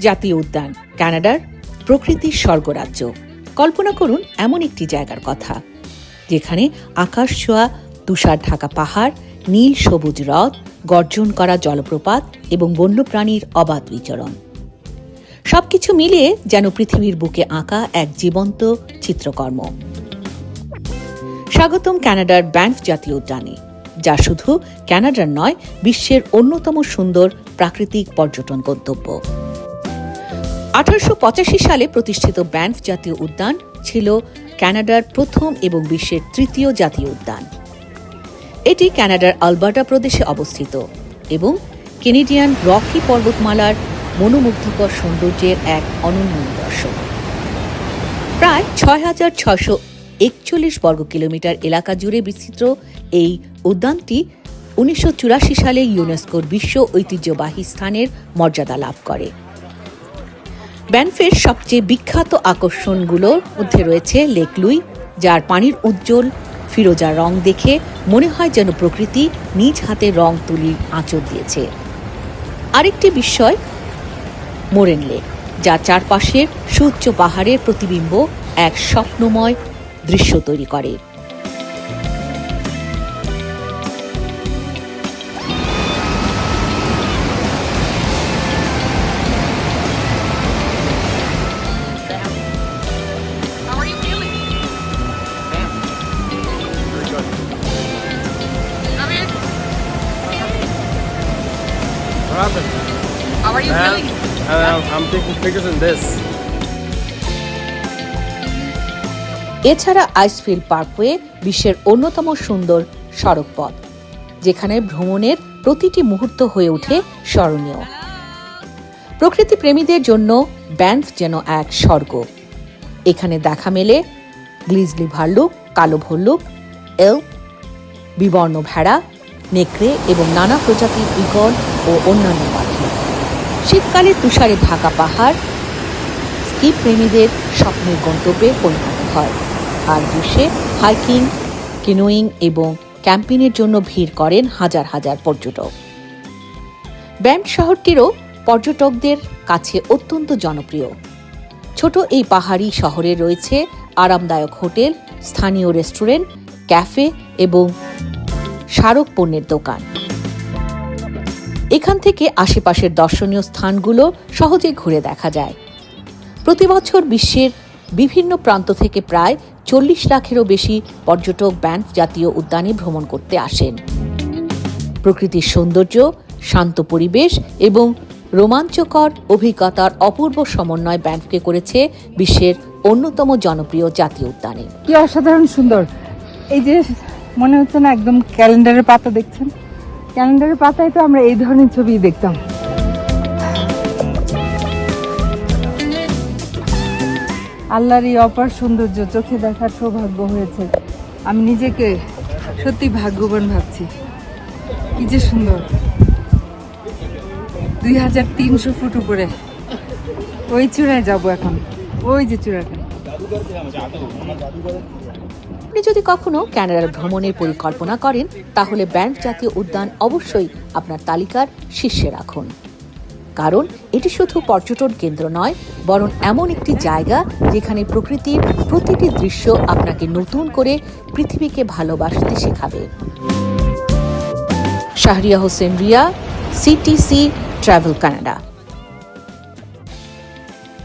জাতীয় উদ্যান কানাডার প্রকৃতির স্বর্গরাজ্য। কল্পনা করুন এমন একটি জায়গার কথা যেখানে আকাশ ছোঁয়া তুষার ঢাকা পাহাড়, নীল সবুজ হ্রদ, গর্জন করা জলপ্রপাত এবং বন্যপ্রাণীর অবাধ বিচরণ। সবকিছু মিলিয়ে যেন পৃথিবীর বুকে আঁকা এক জীবন্ত চিত্রকর্ম। স্বাগতম কানাডার ব্যানফ জাতীয় উদ্যানে, যা শুধু কানাডার নয়, বিশ্বের অন্যতম সুন্দর প্রাকৃতিক পর্যটন গন্তব্য। 1885 সালে প্রতিষ্ঠিত ব্যানফ জাতীয় উদ্যান ছিল কানাডার প্রথম এবং বিশ্বের তৃতীয় জাতীয় উদ্যান। এটি কানাডার আলবার্টা প্রদেশে অবস্থিত এবং কেনেডিয়ান রকি পর্বতমালার মনোমুগ্ধকর সৌন্দর্যের এক অনন্য নিদর্শন। প্রায় 6,641 বর্গ কিলোমিটার এলাকা জুড়ে বিস্তৃত এই উদ্যানটি 1984 সালে ইউনেস্কোর বিশ্ব ঐতিহ্যবাহী স্থানের মর্যাদা লাভ করে। ব্যানফের সবচেয়ে বিখ্যাত আকর্ষণগুলোর মধ্যে রয়েছে লেক লুই, যার পানির উজ্জ্বল ফিরোজা রং দেখে মনে হয় যেন প্রকৃতি নিজ হাতে রং তুলির আঁচড় দিয়েছে। আরেকটি বিস্ময় মোরেন লেক, যা চারপাশের সুউচ্চ পাহাড়ের প্রতিবিম্ব এক স্বপ্নময় দৃশ্য তৈরি করে। How are you feeling? I'm taking pictures in this. এছাড়া আইসফিল্ড পার্কওয়ে বিশ্বের অন্যতম সুন্দর সড়ক পথ, যেখানে ভ্রমণের প্রতিটি মুহূর্ত হয়ে ওঠে স্মরণীয়। প্রকৃতি প্রেমীদের জন্য ব্যানফ যেন এক স্বর্গ। এখানে দেখা মেলে গ্লিজলি ভাল্লুক, কালো ভল্লুক, এল্ক, বিবর্ণ ভেড়া, নেকড়ে এবং নানা প্রজাতির ঈগল ও অন্যান্য পাখি। শীতকালে তুষারে ঢাকা পাহাড় স্কি প্রেমীদের স্বপ্নের গন্তব্যে পরিণত হয়, আর গ্রীষ্মে হাইকিং, ক্যানোয়িং এবং ক্যাম্পিংয়ের জন্য ভিড় করেন হাজার হাজার পর্যটক। ব্যানফ শহরটিরও পর্যটকদের কাছে অত্যন্ত জনপ্রিয়। ছোট এই পাহাড়ি শহরে রয়েছে আরামদায়ক হোটেল, স্থানীয় রেস্টুরেন্ট, ক্যাফে এবং স্মারক পণ্যের দোকান। এখান থেকে আশেপাশের দর্শনীয় স্থানগুলো সহজে ঘুরে দেখা যায়। প্রতি বছর বিশ্বের বিভিন্ন প্রান্ত থেকে প্রায় 40 লাখেরও বেশি পর্যটক ব্যানফ জাতীয় উদ্যানে ভ্রমণ করতে আসেন। প্রকৃতির সৌন্দর্য, শান্ত পরিবেশ এবং রোমাঞ্চকর অভিজ্ঞতার অপূর্ব সমন্বয় ব্যানফকে করেছে বিশ্বের অন্যতম জনপ্রিয় জাতীয় উদ্যানে। কি অসাধারণ সুন্দর! এই যে মনে হচ্ছে না একদম ক্যালেন্ডারের পাতা দেখছেন? ক্যালেন্ডারের পাতায় তো আমরা এই ধরনের ছবি দেখতাম। আল্লাহর এই অপার সৌন্দর্য চোখে দেখার সৌভাগ্য হয়েছে। আমি নিজেকে সত্যি ভাগ্যবান ভাবছি। কি যে সুন্দর! 2300 ফুট উপরে ওই চূড়ায় যাব এখন, ওই যে চূড়াটা। আপনি যদি কখনো কানাডার ভ্রমণের পরিকল্পনা করেন, তাহলে ব্যানফ জাতীয় উদ্যান অবশ্যই আপনার তালিকার শীর্ষে রাখুন। কারণ এটি শুধু পর্যটন কেন্দ্র নয়, বরং এমন একটি জায়গা যেখানে প্রকৃতির প্রতিটি দৃশ্য আপনাকে নতুন করে পৃথিবীকে ভালোবাসতে শেখাবে। Shahria Hossain Riya, CTC travel Canada.